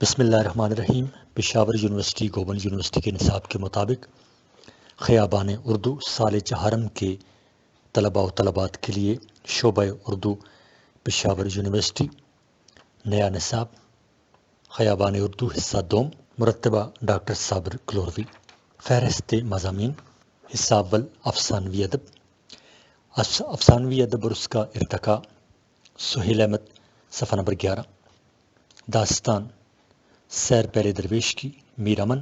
بسم اللہ الرحمن الرحیم۔ پشاور یونیورسٹی گوبند یونیورسٹی کے نصاب کے مطابق خیابان اردو سال چہارم کے طلباء و طلبات کے لیے شعبہ اردو پشاور یونیورسٹی نیا نصاب خیابان اردو حصہ دوم مرتبہ ڈاکٹر صابر کلوروی۔ فہرست مضامین: حصہ اول افسانوی ادب، افسانوی ادب اور اس کا ارتقاء، سہیل احمد، صفحہ نمبر 11۔ داستان سیر پہلے درویش کی، میر امن،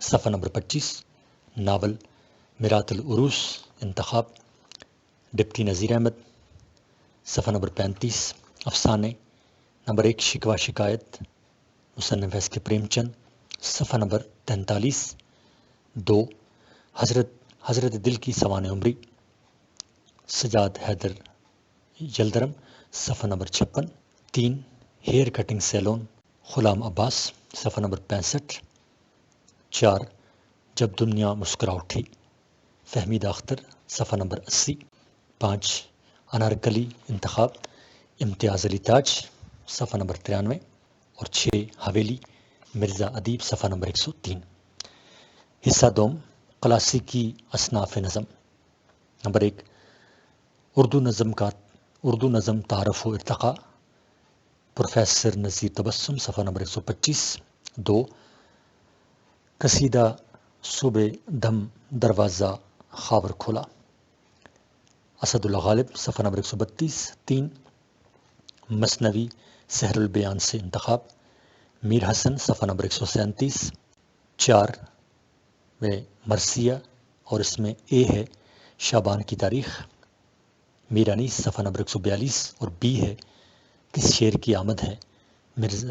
صفحہ نمبر 25۔ ناول میرات العروس، انتخاب ڈپٹی نذیر احمد، صفحہ نمبر 35۔ افسانے نمبر 1 شکوہ شکایت، مصنف ایس کے پریم چند، صفحہ نمبر 43۔ 2 حضرت دل کی سوانح عمری، سجاد حیدر یلدرم، صفحہ نمبر 56۔ 3 ہیئر کٹنگ سیلون، غلام عباس، صفحہ نمبر 65۔ 4 جب دنیا مسکرا اٹھی، فہمید اختر، صفحہ نمبر 80۔ 5 انارکلی، انتخاب امتیاز علی تاج، صفحہ نمبر 93۔ اور 6 حویلی، مرزا ادیب، صفحہ نمبر 103۔ حصہ دوم کلاسیکی اصناف نظم۔ نمبر 1 اردو نظم تعارف و ارتقاء، پروفیسر نذیر تبسم، صفحہ نمبر 125۔ 2 قصیدہ صبح دم دروازہ خاور کھولا، اسد اللہ غالب، صفحہ نمبر 132۔ 3 مثنوی سحر البیان سے انتخاب، میر حسن، صفحہ نمبر 137۔ 4 میں مرثیہ اور اس میں اے ہے شعبان کی تاریخ، میر انیس، صفحہ نمبر 142۔ اور بی ہے کس شعر کی آمد ہے،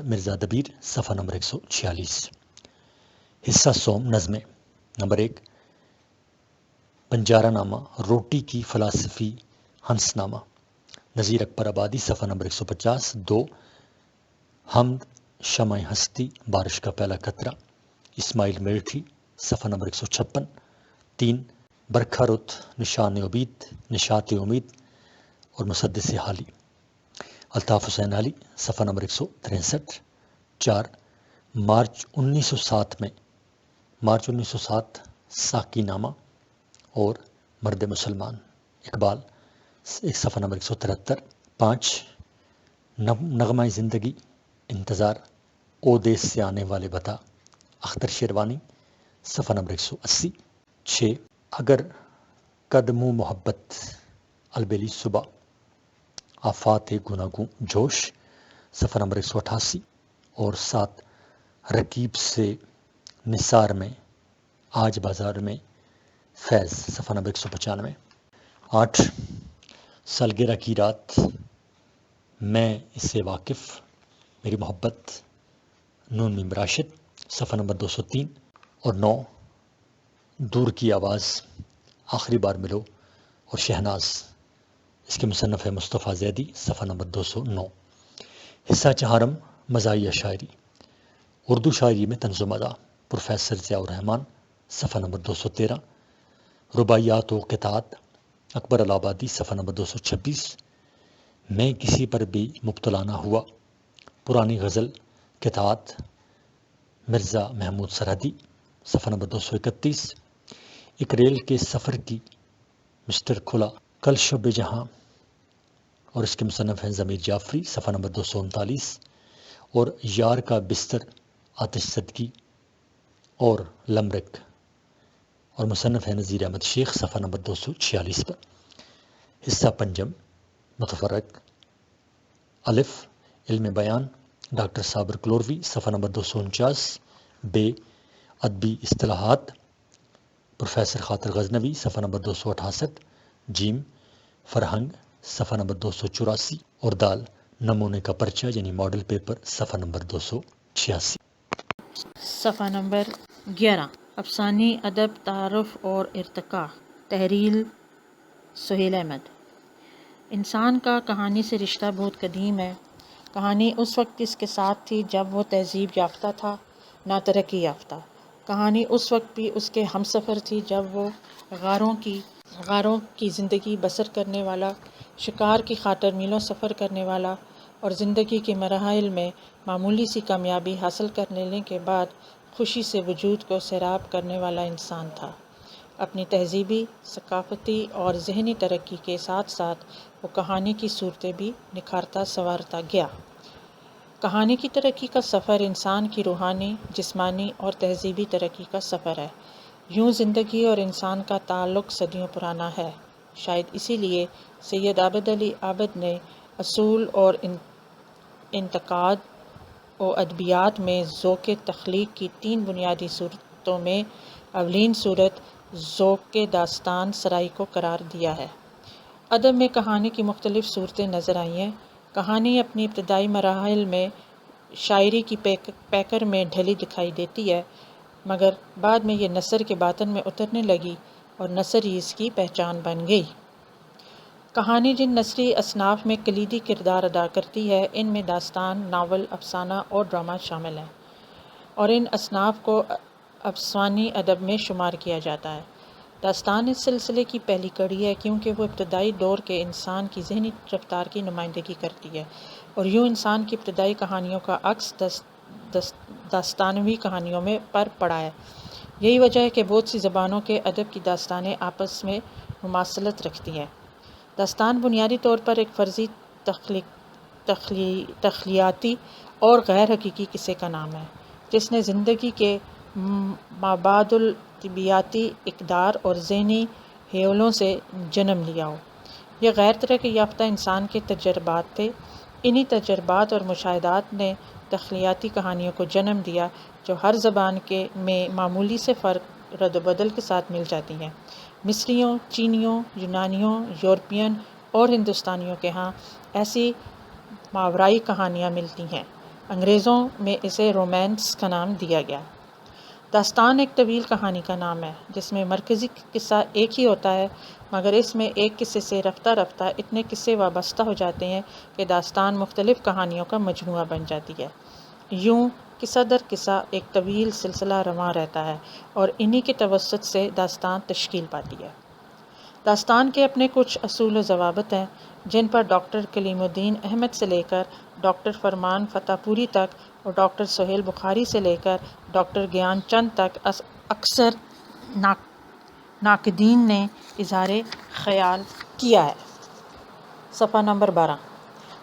مرزا دبیر، صفحہ نمبر 146۔ حصہ سوم نظمیں۔ نمبر 1 بنجارہ نامہ، روٹی کی فلاسفی، ہنس نامہ، نذیر اکبر آبادی، صفحہ نمبر 150۔ 2 حمد شمع ہستی، بارش کا پہلا قطرہ، اسماعیل میرٹھی، صفحہ نمبر 156۔ 3 برکھا رت، نشاط امید اور مسدس حالی، الطاف حسین علی، صفحہ نمبر 163۔ 4 مارچ 1907 ساقی نامہ اور مرد مسلمان، اقبال، صفحہ نمبر 173۔ 5 نغمہ زندگی، انتظار، او دیس سے آنے والے بتا، اختر شیروانی، صفحہ نمبر 180۔ 6 اگر قدموں محبت، البیلی صبح، آفات گناگوں جوش، صفحہ نمبر 188۔ اور 7 رکیب سے نثار میں آج بازار میں فیض، صفحہ نمبر 195۔ 8 سالگرہ کی رات، میں اس سے واقف، میری محبت، نون میم راشد، صفحہ نمبر 203۔ اور 9 دور کی آواز، آخری بار ملو اور شہناز، اس کے مصنف ہے مصطفیٰ زیدی، صفحہ نمبر 209۔ حصہ چہارم مزاحیہ شاعری، اردو شاعری میں طنز و مزاح، پروفیسر ضیاء الرحمن، صفحہ نمبر 213۔ رباعیات و قطعات، اکبر الآبادی، صفحہ نمبر 226۔ میں کسی پر بھی مبتلا نہ ہوا، پرانی غزل قطعات، مرزا محمود سرحدی، صفحہ نمبر 231۔ ایک ریل کے سفر کی، مسٹر کھلا، کل شب جہاں، اور اس کے مصنف ہیں ضمیر جعفری، صفحہ نمبر 239۔ اور یار کا بستر، آتش صدقی اور لمرک، اور مصنف ہے نذیر احمد شیخ، صفحہ نمبر 246 پر۔ حصہ پنجم متفرق، الف علم بیان، ڈاکٹر صابر کلوروی، صفحہ نمبر 249۔ بے ادبی اصطلاحات، پروفیسر خاطر غزنوی، صفحہ نمبر 268۔ جیم فرہنگ، صفحہ نمبر 284۔ اور دال نمونے کا پرچہ یعنی ماڈل پیپر، صفحہ نمبر 286۔ صفحہ نمبر 11 افسانوی ادب تعارف اور ارتقاء، تحریر سہیل احمد۔ انسان کا کہانی سے رشتہ بہت قدیم ہے۔ کہانی اس وقت اس کے ساتھ تھی جب وہ تہذیب یافتہ تھا، نہ ترقی یافتہ۔ کہانی اس وقت بھی اس کے ہم سفر تھی جب وہ غاروں کی زندگی بسر کرنے والا، شکار کی خاطر میلوں سفر کرنے والا اور زندگی کے مراحل میں معمولی سی کامیابی حاصل کر لینے کے بعد خوشی سے وجود کو سیراب کرنے والا انسان تھا۔ اپنی تہذیبی، ثقافتی اور ذہنی ترقی کے ساتھ ساتھ وہ کہانی کی صورتیں بھی نکھارتا سنوارتا گیا۔ کہانی کی ترقی کا سفر انسان کی روحانی، جسمانی اور تہذیبی ترقی کا سفر ہے۔ یوں زندگی اور انسان کا تعلق صدیوں پرانا ہے۔ شاید اسی لیے سید عابد علی عابد نے اصول اور انتقاد و ادبیات میں ذوق تخلیق کی 3 بنیادی صورتوں میں اولین صورت ذوق داستان سرائی کو قرار دیا ہے۔ ادب میں کہانی کی مختلف صورتیں نظر آئی ہیں۔ کہانی اپنی ابتدائی مراحل میں شاعری کی پیکر میں ڈھلی دکھائی دیتی ہے، مگر بعد میں یہ نثر کے باطن میں اترنے لگی اور نثر ہی اس کی پہچان بن گئی۔ کہانی جن نثری اصناف میں کلیدی کردار ادا کرتی ہے، ان میں داستان، ناول، افسانہ اور ڈرامہ شامل ہیں، اور ان اصناف کو افسانوی ادب میں شمار کیا جاتا ہے۔ داستان اس سلسلے کی پہلی کڑی ہے، کیونکہ وہ ابتدائی دور کے انسان کی ذہنی رفتار کی نمائندگی کرتی ہے، اور یوں انسان کی ابتدائی کہانیوں کا عکس داستانوی کہانیوں میں پر پڑا ہے۔ یہی وجہ ہے کہ بہت سی زبانوں کے ادب کی داستانیں آپس میں مماثلت رکھتی ہیں۔ داستان بنیادی طور پر ایک فرضی، تخیلیاتی اور غیر حقیقی قصے کا نام ہے، جس نے زندگی کے مابعد الطبیعیاتی اقدار اور ذہنی حیولوں سے جنم لیا ہو۔ یہ غیر ترقی یافتہ انسان کے تجربات تھے۔ انہی تجربات اور مشاہدات نے تخیلیاتی کہانیوں کو جنم دیا، جو ہر زبان میں معمولی سے فرق، رد و بدل کے ساتھ مل جاتی ہیں۔ مصریوں، چینیوں، یونانیوں، یورپین اور ہندوستانیوں کے ہاں ایسی ماورائی کہانیاں ملتی ہیں۔ انگریزوں میں اسے رومانس کا نام دیا گیا۔ داستان ایک طویل کہانی کا نام ہے، جس میں مرکزی قصہ ایک ہی ہوتا ہے، مگر اس میں ایک قصے سے رفتہ رفتہ اتنے قصے وابستہ ہو جاتے ہیں کہ داستان مختلف کہانیوں کا مجموعہ بن جاتی ہے۔ یوں قصہ در قصہ ایک طویل سلسلہ رواں رہتا ہے، اور انہی کے توسط سے داستان تشکیل پاتی ہے۔ داستان کے اپنے کچھ اصول و ضوابط ہیں، جن پر ڈاکٹر کلیم الدین احمد سے لے کر ڈاکٹر فرمان فتح پوری تک اور ڈاکٹر سہیل بخاری سے لے کر ڈاکٹر گیان چند تک اکثر ناقدین نے اظہار خیال کیا ہے۔ صفحہ نمبر 12۔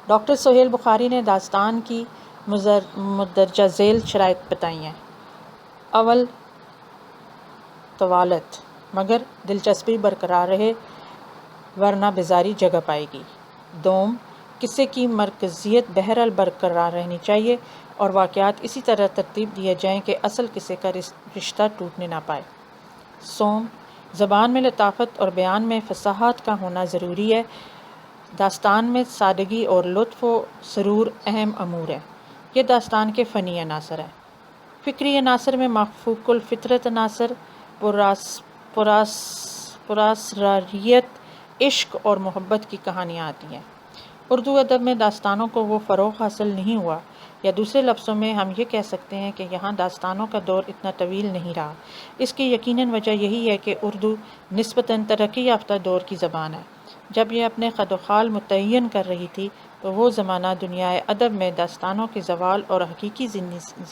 ڈاکٹر سہیل بخاری نے داستان کی مندرجہ ذیل شرائط بتائی ہیں۔ اول، طوالت، مگر دلچسپی برقرار رہے، ورنہ بیزاری جگہ پائے گی۔ دوم، قصے کی مرکزیت بہرحال برقرار رہنی چاہیے اور واقعات اسی طرح ترتیب دیے جائیں کہ اصل قصے کا رشتہ ٹوٹنے نہ پائے۔ سوم، زبان میں لطافت اور بیان میں فصاحت کا ہونا ضروری ہے۔ داستان میں سادگی اور لطف و سرور اہم امور ہیں۔ یہ داستان کے فنی عناصر ہیں۔ فکری عناصر میں مافوق الفطرت عناصر، پراسراریت، عشق اور محبت کی کہانیاں آتی ہیں۔ اردو ادب میں داستانوں کو وہ فروغ حاصل نہیں ہوا، یا دوسرے لفظوں میں ہم یہ کہہ سکتے ہیں کہ یہاں داستانوں کا دور اتنا طویل نہیں رہا۔ اس کی یقیناً وجہ یہی ہے کہ اردو نسبتاً ترقی یافتہ دور کی زبان ہے۔ جب یہ اپنے خد و خال متعین کر رہی تھی تو وہ زمانہ دنیائے ادب میں داستانوں کے زوال اور حقیقی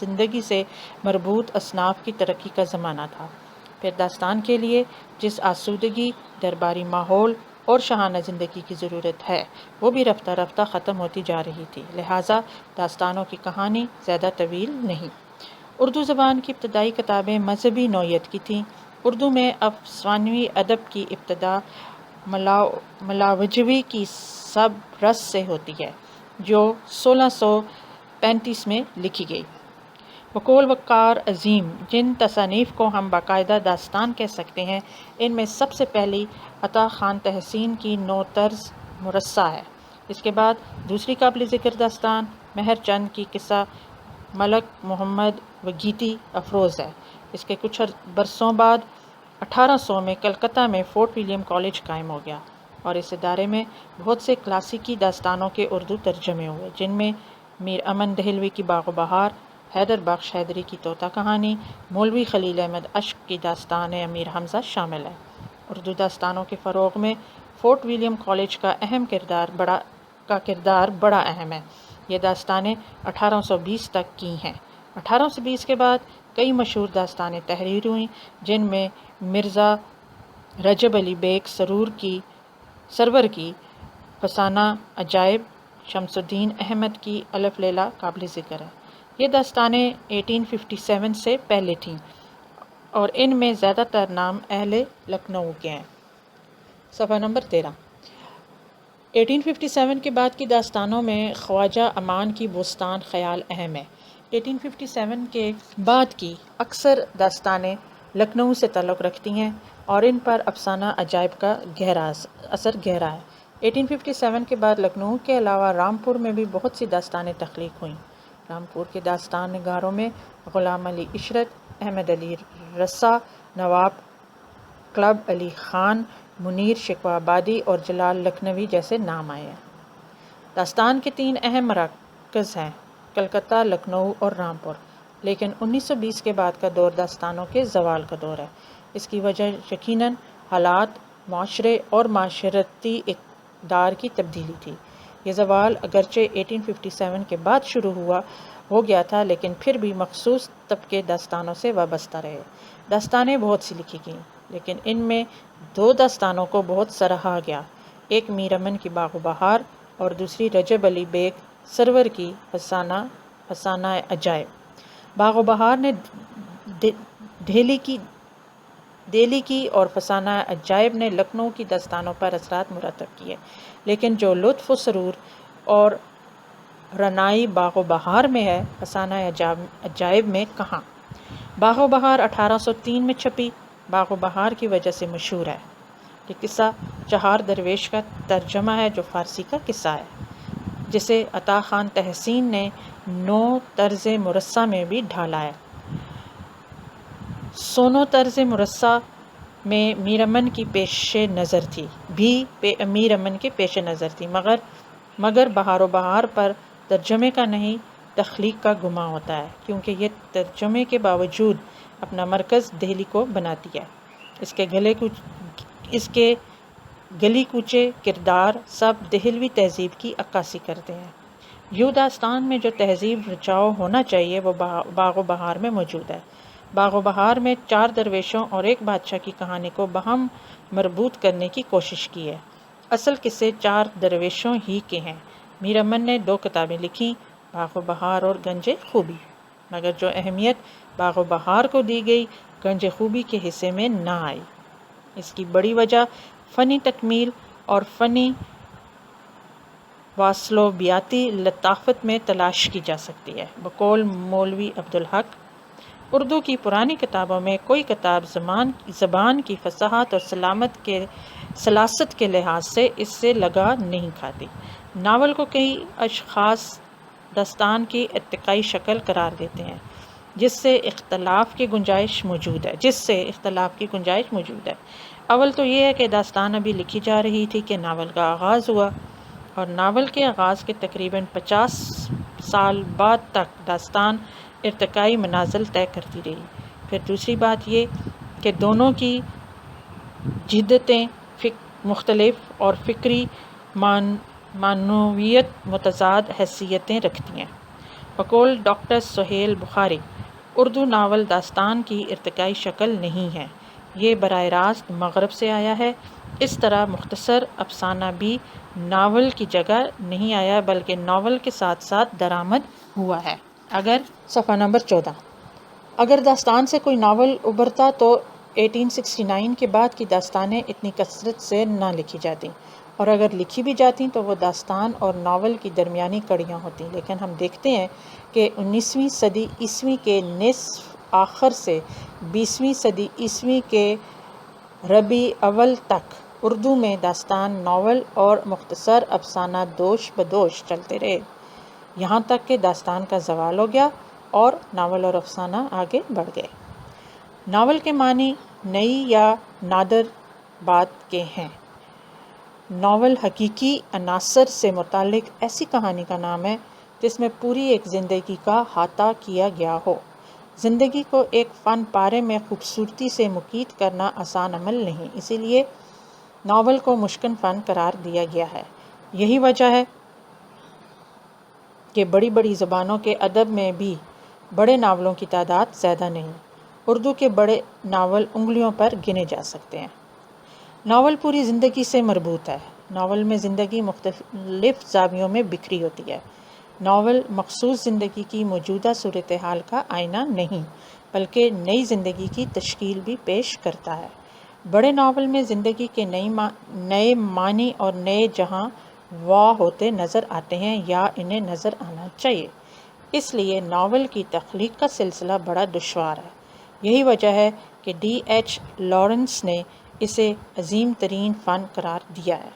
زندگی سے مربوط اصناف کی ترقی کا زمانہ تھا۔ پھر داستان کے لیے جس آسودگی، درباری ماحول اور شاہانہ زندگی کی ضرورت ہے، وہ بھی رفتہ رفتہ ختم ہوتی جا رہی تھی، لہٰذا داستانوں کی کہانی زیادہ طویل نہیں۔ اردو زبان کی ابتدائی کتابیں مذہبی نوعیت کی تھیں۔ اردو میں افسانوی ادب کی ابتدا ملاوجوی کی سب رس سے ہوتی ہے، جو 1635 میں لکھی گئی۔ بقول وقار عظیم جن تصانیف کو ہم باقاعدہ داستان کہہ سکتے ہیں، ان میں سب سے پہلی عطا خان تحسین کی نو طرز مرصع ہے۔ اس کے بعد دوسری قابل ذکر داستان مہر چند کی قصہ ملک محمد و گیتی افروز ہے۔ اس کے کچھ برسوں بعد 1800 میں کلکتہ میں فورٹ ولیم کالج قائم ہو گیا، اور اس ادارے میں بہت سے کلاسیکی داستانوں کے اردو ترجمے ہوئے، جن میں میر امن دہلوی کی باغ و بہار، حیدر بخش حیدری کی طوطا کہانی، مولوی خلیل احمد اشک کی داستان امیر حمزہ شامل ہے۔ اردو داستانوں کے فروغ میں فورٹ ولیم کالج کا کردار بڑا اہم ہے۔ یہ داستانیں 1820 تک کی ہیں۔ 1820 کے بعد کئی مشہور داستانیں تحریر ہوئیں، جن میں مرزا رجب علی بیگ سرور کی فسانہ عجائب، شمس الدین احمد کی الف لیلا قابل ذکر ہے۔ یہ داستانیں 1857 سے پہلے تھیں اور ان میں زیادہ تر نام اہل لکھنؤ کے ہیں۔ صفحہ نمبر 13۔ 1857 کے بعد کی داستانوں میں خواجہ امان کی بوستان خیال اہم ہے۔ 1857 کے بعد کی اکثر داستانیں لکھنؤ سے تعلق رکھتی ہیں اور ان پر افسانہ عجائب کا اثر گہرا ہے۔ 1857 کے بعد لکھنؤ کے علاوہ رامپور میں بھی بہت سی داستانیں تخلیق ہوئیں۔ رامپور کے داستان نگاروں میں غلام علی عشرت، احمد علی رسا، نواب کلب علی خان، منیر شکوہ آبادی اور جلال لکھنوی جیسے نام آئے ہیں۔ داستان کے 3 اہم مراکز ہیں، کلکتہ، لکھنؤ اور رامپور، لیکن 1920 کے بعد کا دور داستانوں کے زوال کا دور ہے۔ اس کی وجہ یقیناً حالات، معاشرے اور معاشرتی اقدار کی تبدیلی تھی۔ یہ زوال اگرچہ 1857 کے بعد شروع ہو گیا تھا، لیکن پھر بھی مخصوص طبقے داستانوں سے وابستہ رہے۔ داستانیں بہت سی لکھی گئیں، لیکن ان میں 2 داستانوں کو بہت سراہا گیا، ایک میر امن کی باغ و بہار اور دوسری رجب علی بیگ سرور کی فسانہ عجائب۔ باغ و بہار نے دہلی کی اور فسانہ عجائب نے لکھنؤ کی داستانوں پر اثرات مرتب کیے، لیکن جو لطف و سرور اور رعنائی باغ و بہار میں ہے، فسانہ عجائب میں کہاں؟ باغ و بہار 1803 میں چھپی، باغ و بہار کی وجہ سے مشہور ہے۔ یہ قصہ چہار درویش کا ترجمہ ہے جو فارسی کا قصہ ہے، جسے عطا خان تحسین نے 9 طرز مرصع میں بھی ڈھالا ہے۔ سونو طرز مرصع میں میر امن کی پیش نظر تھی، مگر بہار و بہار پر ترجمے کا نہیں، تخلیق کا گمان ہوتا ہے، کیونکہ یہ ترجمے کے باوجود اپنا مرکز دہلی کو بناتی ہے۔ اس کے گلی کوچے کردار سب دہلوی تہذیب کی عکاسی کرتے ہیں۔ یوں داستان میں جو تہذیب رچاؤ ہونا چاہیے وہ باغ و بہار میں موجود ہے۔ باغ و بہار میں 4 درویشوں اور ایک بادشاہ کی کہانی کو باہم مربوط کرنے کی کوشش کی ہے۔ اصل قصے 4 درویشوں ہی کے ہیں۔ میر امن نے 2 کتابیں لکھیں، باغ و بہار اور گنج خوبی، مگر جو اہمیت باغ و بہار کو دی گئی، گنج خوبی کے حصے میں نہ آئی۔ اس کی بڑی وجہ فنی تکمیل اور فنی واصلوبیاتی لطافت میں تلاش کی جا سکتی ہے۔ بقول مولوی عبدالحق، اردو کی پرانی کتابوں میں کوئی کتاب زبان کی فصاحت اور سلاست کے لحاظ سے اس سے لگا نہیں کھاتی۔ ناول کو کئی اشخاص داستان کی ارتقائی شکل قرار دیتے ہیں، جس سے اختلاف کی گنجائش موجود ہے۔ اول تو یہ ہے کہ داستان ابھی لکھی جا رہی تھی کہ ناول کا آغاز ہوا، اور ناول کے آغاز کے تقریباً 50 سال بعد تک داستان ارتقائی منازل طے کرتی رہی۔ پھر دوسری بات یہ کہ دونوں کی جہتیں مختلف اور فکری معنویت متضاد حیثیتیں رکھتی ہیں۔ بقول ڈاکٹر سہیل بخاری، اردو ناول داستان کی ارتقائی شکل نہیں ہے، یہ براہ راست مغرب سے آیا ہے۔ اس طرح مختصر افسانہ بھی ناول کی جگہ نہیں آیا، بلکہ ناول کے ساتھ ساتھ درآمد ہوا ہے۔ صفحہ نمبر 14۔ اگر داستان سے کوئی ناول ابھرتا تو 1869 کے بعد کی داستانیں اتنی کثرت سے نہ لکھی جاتیں، اور اگر لکھی بھی جاتیں تو وہ داستان اور ناول کی درمیانی کڑیاں ہوتیں۔ لیکن ہم دیکھتے ہیں کہ 19ویں صدی عیسوی کے نصف آخر سے 20ویں صدی عیسوی کے ربیع اول تک اردو میں داستان، ناول اور مختصر افسانہ دوش بدوش چلتے رہے، یہاں تک کہ داستان کا زوال ہو گیا اور ناول اور افسانہ آگے بڑھ گئے۔ ناول کے معنی نئی یا نادر بات کے ہیں۔ ناول حقیقی عناصر سے متعلق ایسی کہانی کا نام ہے جس میں پوری ایک زندگی کا احاطہ کیا گیا ہو۔ زندگی کو ایک فن پارے میں خوبصورتی سے مقید کرنا آسان عمل نہیں، اسی لیے ناول کو مشکن فن قرار دیا گیا ہے۔ یہی وجہ ہے کہ بڑی بڑی زبانوں کے ادب میں بھی بڑے ناولوں کی تعداد زیادہ نہیں۔ اردو کے بڑے ناول انگلیوں پر گنے جا سکتے ہیں۔ ناول پوری زندگی سے مربوط ہے۔ ناول میں زندگی مختلف زاویوں میں بکھری ہوتی ہے۔ ناول مخصوص زندگی کی موجودہ صورتحال کا آئینہ نہیں، بلکہ نئی زندگی کی تشکیل بھی پیش کرتا ہے۔ بڑے ناول میں زندگی کے نئے معنی اور نئے جہاں واہ ہوتے نظر آتے ہیں یا انہیں نظر آنا چاہیے۔ اس لیے ناول کی تخلیق کا سلسلہ بڑا دشوار ہے۔ یہی وجہ ہے کہ ڈی ایچ لارنس نے اسے عظیم ترین فن قرار دیا ہے۔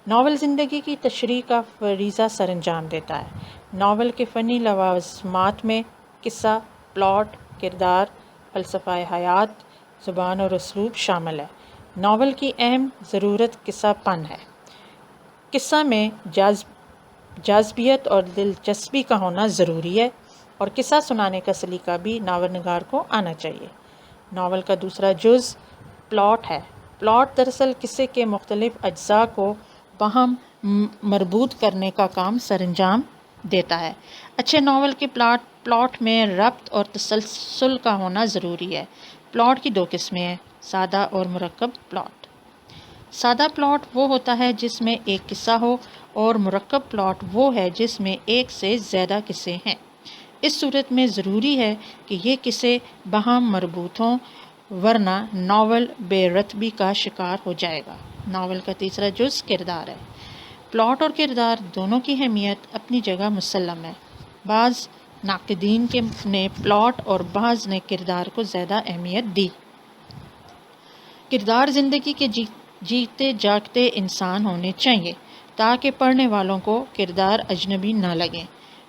ناول زندگی کی تشریح کا فریضہ سر انجام دیتا ہے۔ ناول کے فنی لوازمات میں قصہ، پلاٹ، کردار، فلسفہ حیات، زبان اور اسلوب شامل ہے۔ ناول کی اہم ضرورت قصہ پن ہے۔ قصہ میں جاذبیت اور دلچسپی کا ہونا ضروری ہے، اور قصہ سنانے کا سلیقہ بھی ناول نگار کو آنا چاہیے۔ ناول کا دوسرا جز پلاٹ ہے۔ پلاٹ دراصل قصے کے مختلف اجزاء کو باہم مربوط کرنے کا کام سر انجام دیتا ہے۔ اچھے ناول کے پلاٹ میں ربط اور تسلسل کا ہونا ضروری ہے۔ پلاٹ کی دو قسمیں ہیں، سادہ اور مرکب پلاٹ۔ سادہ پلاٹ وہ ہوتا ہے جس میں ایک قصہ ہو، اور مرکب پلاٹ وہ ہے جس میں ایک سے زیادہ قصے ہیں۔ اس صورت میں ضروری ہے کہ یہ قصے باہم مربوط ہوں، ورنہ ناول بے رتبی کا شکار ہو جائے گا۔ ناول کا تیسرا جز کردار ہے۔ پلاٹ اور کردار دونوں کی اہمیت اپنی جگہ مسلم ہے۔ بعض ناقدین نے پلاٹ اور بعض نے کردار کو زیادہ اہمیت دی۔ کردار زندگی کے جیتے جاگتے انسان ہونے چاہیے تاکہ پڑھنے والوں کو کردار اجنبی نہ لگیں۔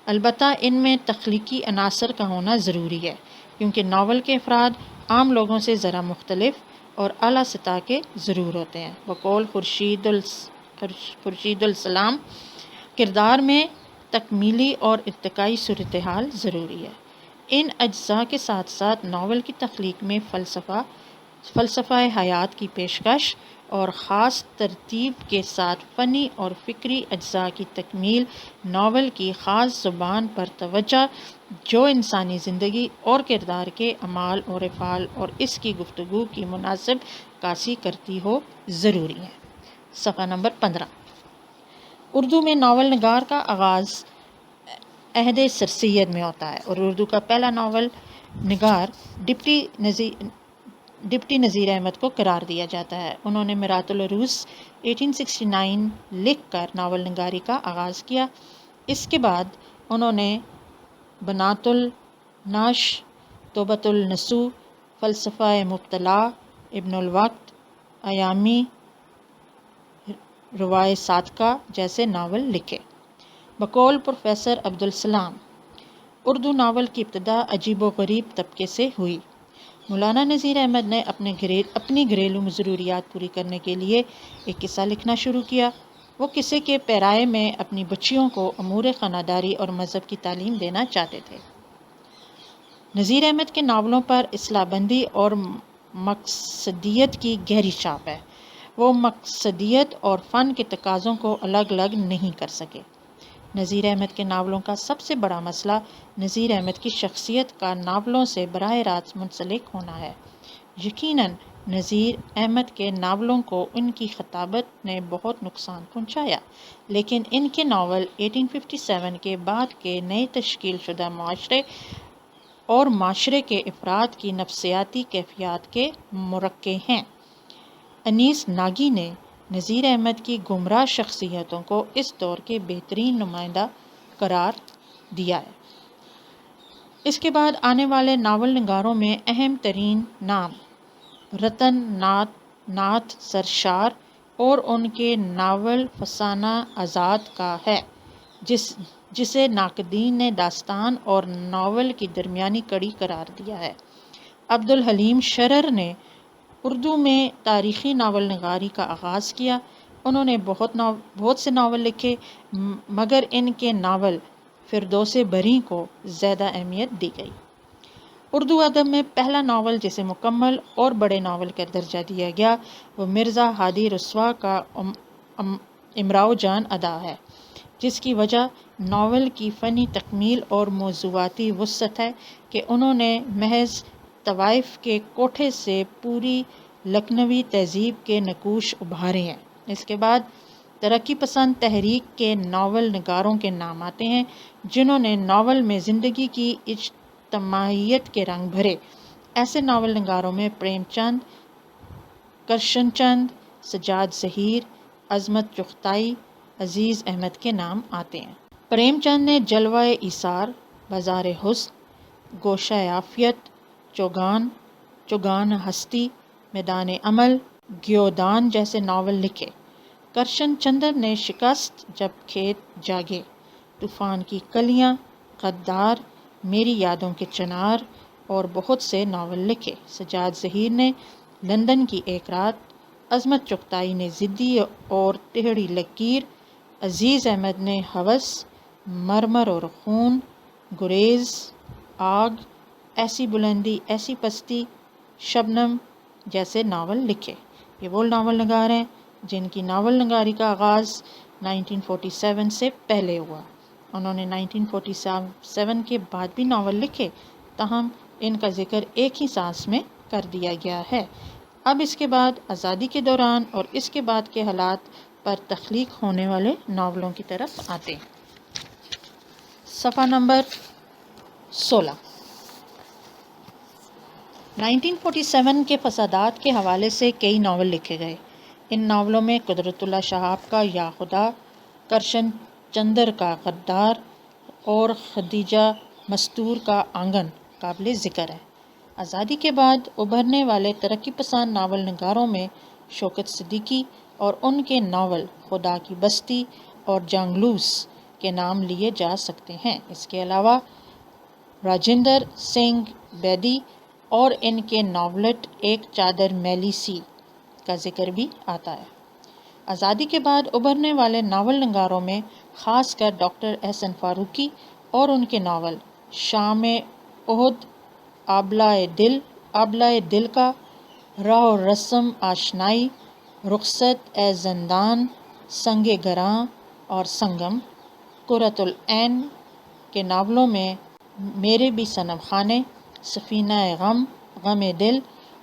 البتہ ان میں تخلیقی عناصر کا ہونا ضروری ہے، کیونکہ ناول کے افراد عام لوگوں سے ذرا مختلف اور اعلیٰ سطح کے ضرور ہوتے ہیں۔ بقول خورشید السلام، کردار میں تکمیلی اور ارتقائی صورتحال ضروری ہے۔ ان اجزاء کے ساتھ ساتھ ناول کی تخلیق میں فلسفہ حیات کی پیشکش اور خاص ترتیب کے ساتھ فنی اور فکری اجزاء کی تکمیل، ناول کی خاص زبان پر توجہ جو انسانی زندگی اور کردار کے اعمال اور افعال اور اس کی گفتگو کی مناسب عکاسی کرتی ہو ضروری ہے۔ صفحہ نمبر 15۔ اردو میں ناول نگار کا آغاز عہد سر سید میں ہوتا ہے، اور اردو کا پہلا ناول نگار ڈپٹی نذیر احمد کو قرار دیا جاتا ہے۔ انہوں نے میرات العروس 1869 لکھ کر ناول نگاری کا آغاز کیا۔ اس کے بعد انہوں نے بنات الناش، توبۃ النسوح، فلسفہ مبتلا، ابن الوقت، ایامی، روائے صادقہ جیسے ناول لکھے۔ بقول پروفیسر عبدالسلام، اردو ناول کی ابتدا عجیب و غریب طبقے سے ہوئی۔ مولانا نذیر احمد نے اپنی گھریلو ضروریات پوری کرنے کے لیے ایک قصہ لکھنا شروع کیا۔ وہ قصے کے پیرائے میں اپنی بچیوں کو امور خانہ داری اور مذہب کی تعلیم دینا چاہتے تھے۔ نذیر احمد کے ناولوں پر اصلاح بندی اور مقصدیت کی گہری چھاپ ہے۔ وہ مقصدیت اور فن کے تقاضوں کو الگ الگ نہیں کر سکے۔ نذیر احمد کے ناولوں کا سب سے بڑا مسئلہ نذیر احمد کی شخصیت کا ناولوں سے براہ راست منسلک ہونا ہے۔ یقیناً نذیر احمد کے ناولوں کو ان کی خطابت نے بہت نقصان پہنچایا، لیکن ان کے ناول 1857 کے بعد کے نئے تشکیل شدہ معاشرے اور معاشرے کے افراد کی نفسیاتی کیفیات کے مرقع ہیں۔ انیس ناگی نے نذیر احمد کی گمراہ شخصیتوں کو اس دور کے بہترین نمائندہ قرار دیا ہے۔ اس کے بعد آنے والے ناول نگاروں میں اہم ترین نام رتن ناتھ سرشار اور ان کے ناول فسانہ آزاد کا ہے، جسے ناقدین نے داستان اور ناول کی درمیانی کڑی قرار دیا ہے۔ عبدالحلیم شرر نے اردو میں تاریخی ناول نگاری کا آغاز کیا۔ انہوں نے بہت سے ناول لکھے، مگر ان کے ناول فردوس بری کو زیادہ اہمیت دی گئی۔ اردو ادب میں پہلا ناول جسے مکمل اور بڑے ناول کا درجہ دیا گیا وہ مرزا ہادی رسوا کا امراؤ جان ادا ہے۔ جس کی وجہ ناول کی فنی تکمیل اور موضوعاتی وسعت ہے کہ انہوں نے محض طوائف کے کوٹھے سے پوری لکھنوی تہذیب کے نقوش ابھارے ہیں۔ اس کے بعد ترقی پسند تحریک کے ناول نگاروں کے نام آتے ہیں جنہوں نے ناول میں زندگی کی اجتماعیت کے رنگ بھرے۔ ایسے ناول نگاروں میں پریم چند، کرشن چند، سجاد ظہیر، عظمت چغتائی، عزیز احمد کے نام آتے ہیں۔ پریم چند نے جلوہ ایثار، بازار حسن، گوشہ عافیت، چوگان ہستی، میدان عمل، گیودان جیسے ناول لکھے۔ کرشن چندر نے شکست، جب کھیت جاگے، طوفان کی کلیاں، غدار، میری یادوں کے چنار اور بہت سے ناول لکھے۔ سجاد ظہیر نے لندن کی ایک رات، عظمت چغتائی نے ضدی اور ٹیڑھی لکیر، عزیز احمد نے ہوس، مرمر اور خون، گریز، آگ، ایسی بلندی ایسی پستی، شبنم جیسے ناول لکھے۔ یہ وہ ناول نگار ہیں جن کی ناول نگاری کا آغاز 1947 سے پہلے ہوا۔ انہوں نے 1947 کے بعد بھی ناول لکھے، تاہم ان کا ذکر ایک ہی سانس میں کر دیا گیا ہے۔ اب اس کے بعد آزادی کے دوران اور اس کے بعد کے حالات پر تخلیق ہونے والے ناولوں کی طرف آتے ہیں۔ صفحہ نمبر 16۔ 1947 کے فسادات کے حوالے سے کئی ناول لکھے گئے۔ ان ناولوں میں قدرت اللہ شہاب کا یا خدا، کرشن چندر کا غدار اور خدیجہ مستور کا آنگن قابل ذکر ہے۔ آزادی کے بعد ابھرنے والے ترقی پسند ناول نگاروں میں شوکت صدیقی اور ان کے ناول خدا کی بستی اور جانگلوس کے نام لیے جا سکتے ہیں۔ اس کے علاوہ راجندر سنگھ بیدی اور ان کے ناولٹ ایک چادر میلی سی کا ذکر بھی آتا ہے۔ آزادی کے بعد ابھرنے والے ناول نگاروں میں خاص کر ڈاکٹر احسن فاروقی اور ان کے ناول شام احد، آبلۂ دل کا، راہ و رسم آشنائی، رخصت اے زندان، سنگ گراں اور سنگم، قرۃ العین کے ناولوں میں میرے بھی صنم خانے، سفینہ غم، غم دل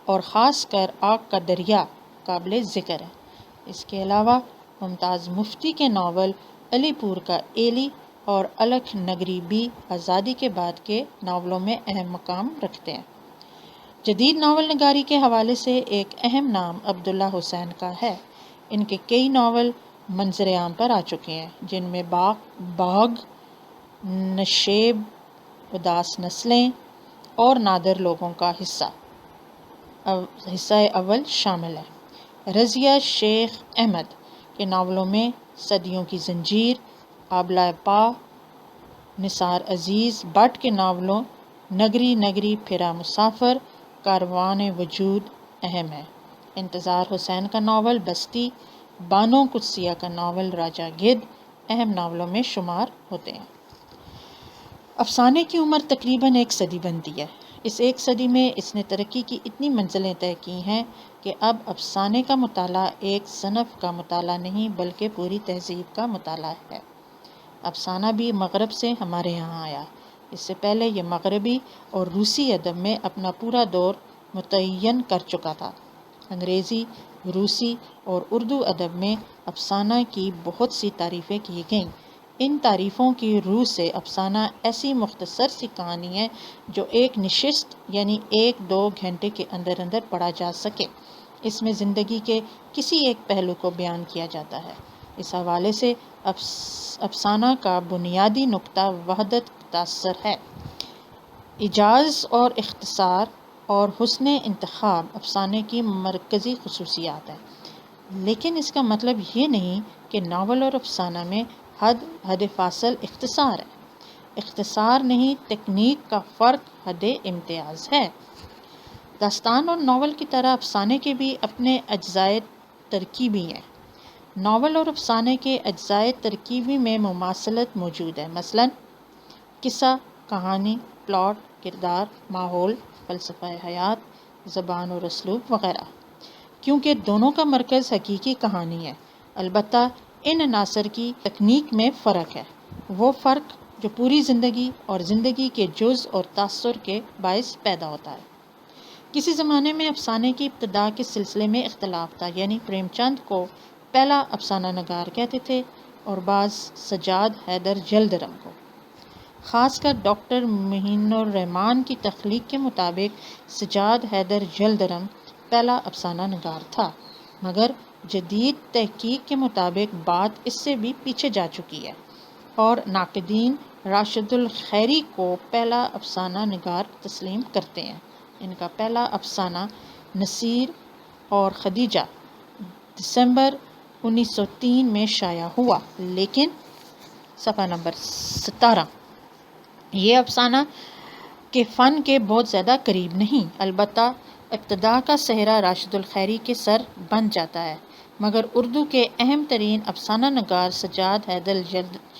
اور خاص کر آگ کا دریا قابل ذکر ہے۔ اس کے علاوہ ممتاز مفتی کے ناول علی پور کا ایلی اور الکھ نگری بھی آزادی کے بعد کے ناولوں میں اہم مقام رکھتے ہیں۔ جدید ناول نگاری کے حوالے سے ایک اہم نام عبداللہ حسین کا ہے۔ ان کے کئی ناول منظر عام پر آ چکے ہیں، جن میں باغ، نشیب، اداس نسلیں اور نادر لوگوں کا حصہ اول شامل ہے۔ رضیہ شیخ احمد کے ناولوں میں صدیوں کی زنجیر، آبلۂ پا، نثار عزیز بٹ کے ناولوں نگری نگری پھرا مسافر، کاروان وجود اہم ہے۔ انتظار حسین کا ناول بستی، بانو قدسیہ کا ناول راجہ گدھ اہم ناولوں میں شمار ہوتے ہیں۔ افسانے کی عمر تقریباً 1 صدی بنتی ہے۔ اس 1 صدی میں اس نے ترقی کی اتنی منزلیں طے کی ہیں کہ اب افسانے کا مطالعہ ایک صنف کا مطالعہ نہیں بلکہ پوری تہذیب کا مطالعہ ہے۔ افسانہ بھی مغرب سے ہمارے یہاں آیا۔ اس سے پہلے یہ مغربی اور روسی ادب میں اپنا پورا دور متعین کر چکا تھا۔ انگریزی، روسی اور اردو ادب میں افسانہ کی بہت سی تعریفیں کی گئیں۔ ان تعریفوں کی روح سے افسانہ ایسی مختصر سی کہانی ہے جو ایک نشست یعنی 1-2 گھنٹے کے اندر اندر پڑھا جا سکے۔ اس میں زندگی کے کسی ایک پہلو کو بیان کیا جاتا ہے۔ اس حوالے سے افسانہ کا بنیادی نقطہ وحدت تاثر ہے۔ ایجاز اور اختصار اور حسن انتخاب افسانے کی مرکزی خصوصیات ہیں، لیکن اس کا مطلب یہ نہیں کہ ناول اور افسانہ میں حد فاصل اختصار ہے۔ اختصار نہیں، تکنیک کا فرق حد امتیاز ہے۔ داستان اور ناول کی طرح افسانے کے بھی اپنے اجزائے ترکیبی ہیں۔ ناول اور افسانے کے اجزائے ترکیبی میں مماثلت موجود ہے، مثلاً قصہ، کہانی، پلاٹ، کردار، ماحول، فلسفہ حیات، زبان اور اسلوب وغیرہ، کیونکہ دونوں کا مرکز حقیقی کہانی ہے۔ البتہ ان عناصر کی تکنیک میں فرق ہے، وہ فرق جو پوری زندگی اور زندگی کے جز اور تاثر کے باعث پیدا ہوتا ہے۔ کسی زمانے میں افسانے کی ابتدا کے سلسلے میں اختلاف تھا، یعنی پریم چند کو پہلا افسانہ نگار کہتے تھے اور بعض سجاد حیدر جلدرم کو۔ خاص کر ڈاکٹر معین الرحمان کی تخلیق کے مطابق سجاد حیدر جلدرم پہلا افسانہ نگار تھا، مگر جدید تحقیق کے مطابق بات اس سے بھی پیچھے جا چکی ہے اور ناقدین راشد الخیری کو پہلا افسانہ نگار تسلیم کرتے ہیں۔ ان کا پہلا افسانہ نصیر اور خدیجہ دسمبر 1903 میں شائع ہوا، لیکن صفحہ نمبر 17 یہ افسانہ کے فن کے بہت زیادہ قریب نہیں، البتہ ابتدا کا صحرا راشد الخیری کے سر بن جاتا ہے، مگر اردو کے اہم ترین افسانہ نگار سجاد حیدر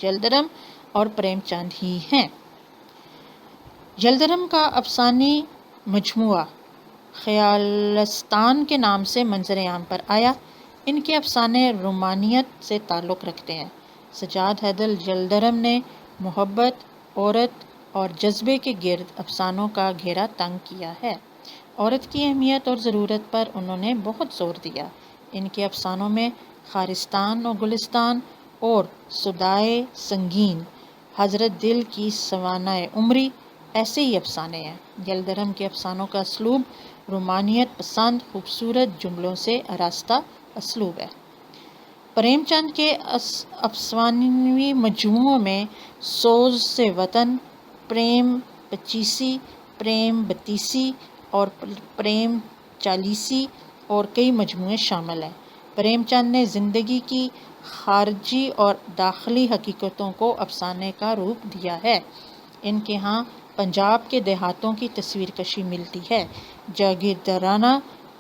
جلدرم اور پریم چند ہی ہیں۔ جلدرم کا افسانوی مجموعہ خیالستان کے نام سے منظر عام پر آیا۔ ان کے افسانے رومانیت سے تعلق رکھتے ہیں۔ سجاد حیدر جلدرم نے محبت، عورت اور جذبے کے گرد افسانوں کا گھیرا تنگ کیا ہے۔ عورت کی اہمیت اور ضرورت پر انہوں نے بہت زور دیا۔ ان کے افسانوں میں خارستان و گلستان اور صدائے سنگین، حضرت دل کی سوانح عمری ایسے ہی افسانے ہیں۔ جلدرم کے افسانوں کا اسلوب رومانیت پسند خوبصورت جملوں سے آراستہ اسلوب ہے۔ پریم چند کے افسانوی مجموعوں میں سوز سے وطن، پریم پچیسی، پریم بتیسی اور پریم چالیسی اور کئی مجموعے شامل ہیں۔ پریم چند نے زندگی کی خارجی اور داخلی حقیقتوں کو افسانے کا روپ دیا ہے۔ ان کے ہاں پنجاب کے دیہاتوں کی تصویر کشی ملتی ہے۔ جاگیردارانہ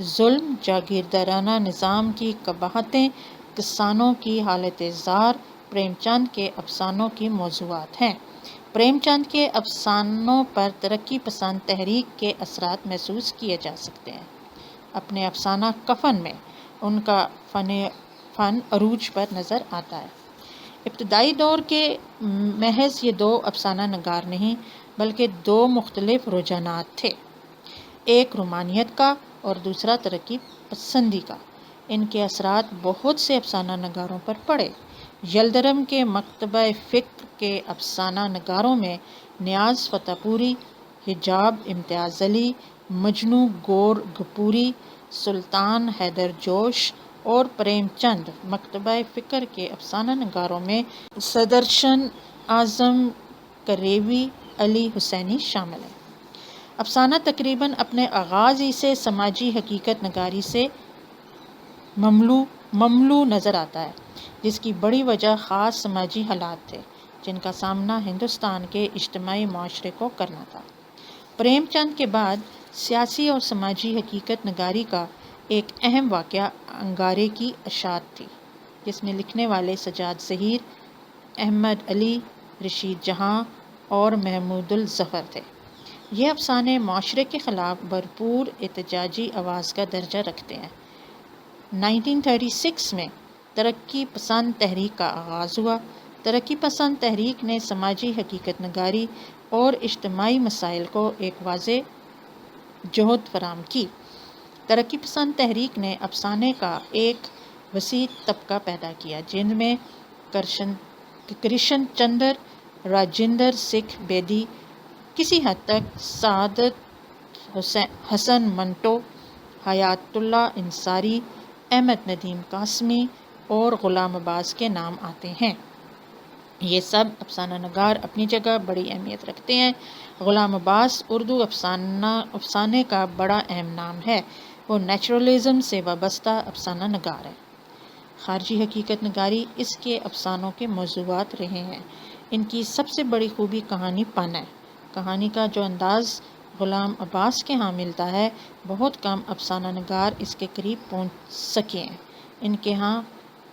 ظلم، جاگیردارانہ نظام کی قباحتیں، کسانوں کی حالت زار پریم چند کے افسانوں کی موضوعات ہیں۔ پریم چند کے افسانوں پر ترقی پسند تحریک کے اثرات محسوس کیے جا سکتے ہیں۔ اپنے افسانہ کفن میں ان کا فن عروج پر نظر آتا ہے۔ ابتدائی دور کے محض یہ دو افسانہ نگار نہیں بلکہ دو مختلف رجحانات تھے، ایک رومانیت کا اور دوسرا ترقی پسندی کا۔ ان کے اثرات بہت سے افسانہ نگاروں پر پڑے۔ جلدرم کے مکتبہ فکر کے افسانہ نگاروں میں نیاز فتح پوری، حجاب امتیاز علی، مجنوں گور گھپوری، سلطان حیدر جوش اور پریم چند۔ مکتبہ فکر کے افسانہ نگاروں میں صدرشن اعظم کریوی، علی حسینی شامل ہیں۔ افسانہ تقریباً اپنے آغاز ہی سے سماجی حقیقت نگاری سے مملو نظر آتا ہے، جس کی بڑی وجہ خاص سماجی حالات تھے جن کا سامنا ہندوستان کے اجتماعی معاشرے کو کرنا تھا۔ پریم چند کے بعد سیاسی اور سماجی حقیقت نگاری کا ایک اہم واقعہ انگارے کی اشاعت تھی، جس میں لکھنے والے سجاد ظہیر، احمد علی، رشید جہاں اور محمود الظفر تھے۔ یہ افسانے معاشرے کے خلاف بھرپور احتجاجی آواز کا درجہ رکھتے ہیں۔ 1936 میں ترقی پسند تحریک کا آغاز ہوا۔ ترقی پسند تحریک نے سماجی حقیقت نگاری اور اجتماعی مسائل کو ایک واضح جہت فراہم کی۔ ترقی پسند تحریک نے افسانے کا ایک وسیع طبقہ پیدا کیا، جن میں کرشن چندر، راجندر سنگھ بیدی، کسی حد تک سعادت حسن منٹو، حیات اللہ انصاری، احمد ندیم قاسمی اور غلام عباس کے نام آتے ہیں۔ یہ سب افسانہ نگار اپنی جگہ بڑی اہمیت رکھتے ہیں۔ غلام عباس اردو افسانے کا بڑا اہم نام ہے۔ وہ نیچرلزم سے وابستہ افسانہ نگار ہے۔ خارجی حقیقت نگاری اس کے افسانوں کے موضوعات رہے ہیں۔ ان کی سب سے بڑی خوبی کہانی پن ہے۔ کہانی کا جو انداز غلام عباس کے ہاں ملتا ہے، بہت کم افسانہ نگار اس کے قریب پہنچ سکے ہیں۔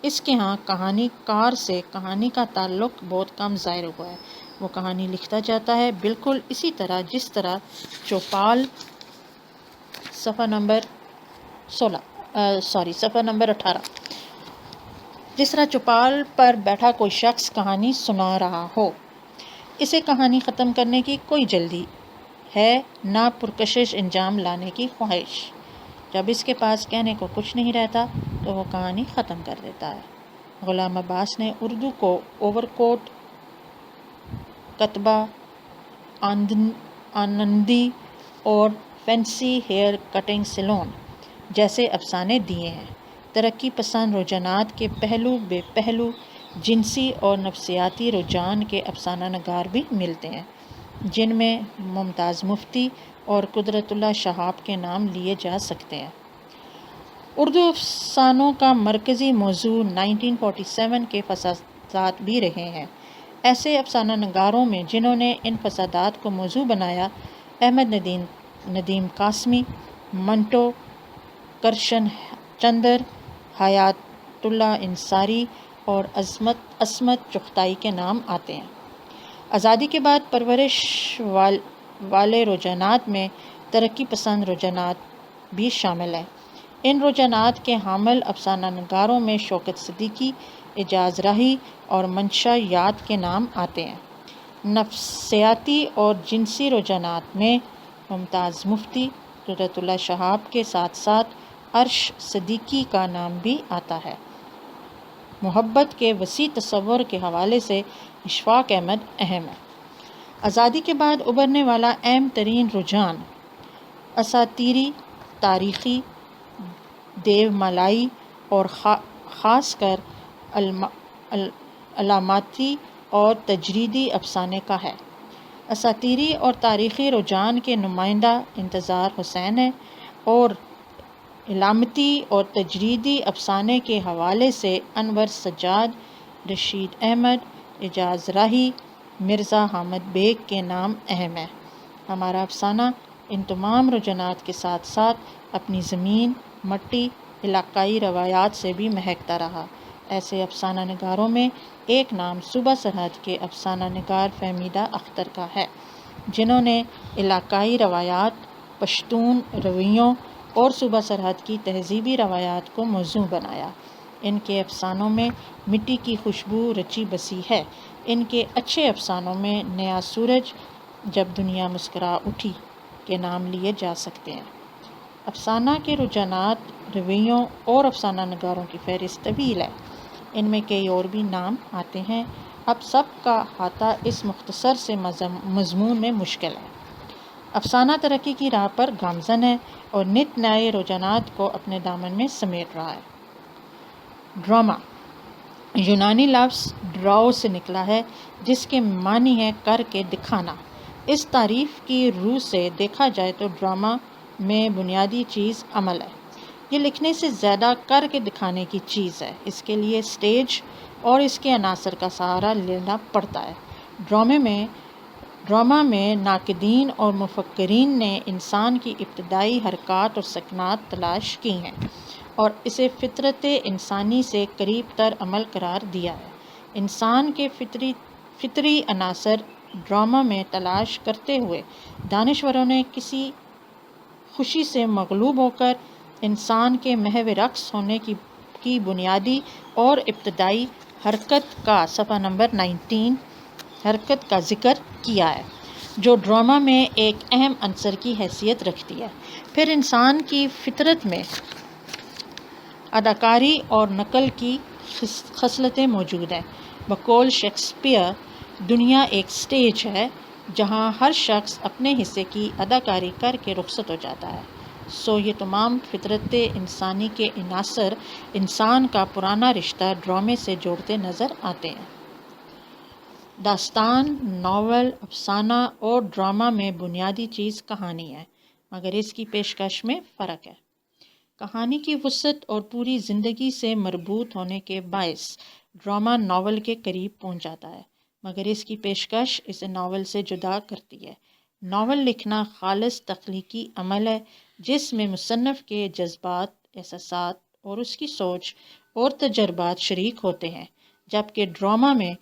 اس کے ہاں کہانی کار سے کہانی کا تعلق بہت کم ظاہر ہوا ہے۔ وہ کہانی لکھتا جاتا ہے بالکل اسی طرح جس طرح چوپال صفحہ نمبر 18 جس طرح چوپال پر بیٹھا کوئی شخص کہانی سنا رہا ہو۔ اسے کہانی ختم کرنے کی کوئی جلدی ہے، نہ پرکشش انجام لانے کی خواہش۔ جب اس کے پاس کہنے کو کچھ نہیں رہتا تو وہ کہانی ختم کر دیتا ہے۔ غلام عباس نے اردو کو اوور کوٹ، کتبہ، آنندی اور فینسی ہیئر کٹنگ سیلون جیسے افسانے دیے ہیں۔ ترقی پسند رجحانات کے پہلو بے پہلو جنسی اور نفسیاتی رجحان کے افسانہ نگار بھی ملتے ہیں، جن میں ممتاز مفتی اور قدرت اللہ شہاب کے نام لیے جا سکتے ہیں۔ اردو افسانوں کا مرکزی موضوع 1947 کے فسادات بھی رہے ہیں۔ ایسے افسانہ نگاروں میں جنہوں نے ان فسادات کو موضوع بنایا: احمد ندیم قاسمی، منٹو کرشن چندر، حیات اللہ انصاری اور عصمت چغتائی کے نام آتے ہیں۔ آزادی کے بعد پرورش والے رجحانات میں ترقی پسند رجحانات بھی شامل ہیں۔ ان رجحانات کے حامل افسانہ نگاروں میں شوکت صدیقی، اعجاز راہی اور منشا یاد کے نام آتے ہیں۔ نفسیاتی اور جنسی رجحانات میں ممتاز مفتی، قدرت اللہ شہاب کے ساتھ ساتھ عرش صدیقی کا نام بھی آتا ہے۔ محبت کے وسیع تصور کے حوالے سے اشفاق احمد اہم ہے۔ آزادی کے بعد ابھرنے والا اہم ترین رجحان اساطیری، تاریخی، دیو مالائی اور خاص کر علاماتی اور تجریدی افسانے کا ہے۔ اساطیری اور تاریخی رجحان کے نمائندہ انتظار حسین ہیں اور علامتی اور تجریدی افسانے کے حوالے سے انور سجاد، رشید احمد، اعجاز راہی، مرزا حامد بیگ کے نام اہم ہیں۔ ہمارا افسانہ ان تمام رجحانات کے ساتھ ساتھ اپنی زمین، مٹی، علاقائی روایات سے بھی مہکتا رہا۔ ایسے افسانہ نگاروں میں ایک نام صوبہ سرحد کے افسانہ نگار فہمیدہ اختر کا ہے، جنہوں نے علاقائی روایات، پشتون رویوں اور صوبہ سرحد کی تہذیبی روایات کو موضوع بنایا۔ ان کے افسانوں میں مٹی کی خوشبو رچی بسی ہے۔ ان کے اچھے افسانوں میں نیا سورج، جب دنیا مسکرا اٹھی کے نام لیے جا سکتے ہیں۔ افسانہ کے رجحانات، رویوں اور افسانہ نگاروں کی فہرست طویل ہے۔ ان میں کئی اور بھی نام آتے ہیں، اب سب کا احاطہ اس مختصر سے مضمون میں مشکل ہے۔ افسانہ ترقی کی راہ پر گامزن ہے اور نت نئے رجحانات کو اپنے دامن میں سمیٹ رہا ہے۔ ڈرامہ یونانی لفظ ڈراؤ سے نکلا ہے، جس کے معنی ہے کر کے دکھانا۔ اس تعریف کی روح سے دیکھا جائے تو ڈرامہ میں بنیادی چیز عمل ہے۔ یہ لکھنے سے زیادہ کر کے دکھانے کی چیز ہے۔ اس کے لیے سٹیج اور اس کے عناصر کا سہارا لینا پڑتا ہے۔ ڈرامہ میں ناقدین اور مفکرین نے انسان کی ابتدائی حرکات اور سکنات تلاش کی ہیں اور اسے فطرت انسانی سے قریب تر عمل قرار دیا ہے۔ انسان کے فطری عناصر ڈرامہ میں تلاش کرتے ہوئے دانشوروں نے کسی خوشی سے مغلوب ہو کر انسان کے محو رقص ہونے کی بنیادی اور ابتدائی حرکت کا صفحہ نمبر 19 حرکت کا ذکر کیا ہے، جو ڈرامہ میں ایک اہم عنصر کی حیثیت رکھتی ہے۔ پھر انسان کی فطرت میں اداکاری اور نقل کی خصلتیں موجود ہیں۔ بقول شیکسپیئر، دنیا ایک سٹیج ہے جہاں ہر شخص اپنے حصے کی اداکاری کر کے رخصت ہو جاتا ہے۔ سو یہ تمام فطرت انسانی کے عناصر انسان کا پرانا رشتہ ڈرامے سے جوڑتے نظر آتے ہیں۔ داستان، ناول، افسانہ اور ڈرامہ میں بنیادی چیز کہانی ہے، مگر اس کی پیشکش میں فرق ہے۔ کہانی کی وسعت اور پوری زندگی سے مربوط ہونے کے باعث ڈرامہ ناول کے قریب پہنچ جاتا ہے، مگر اس کی پیشکش اسے ناول سے جدا کرتی ہے۔ ناول لکھنا خالص تخلیقی عمل ہے جس میں مصنف کے جذبات، احساسات اور اس کی سوچ اور تجربات شریک ہوتے ہیں، جبکہ ڈرامہ میں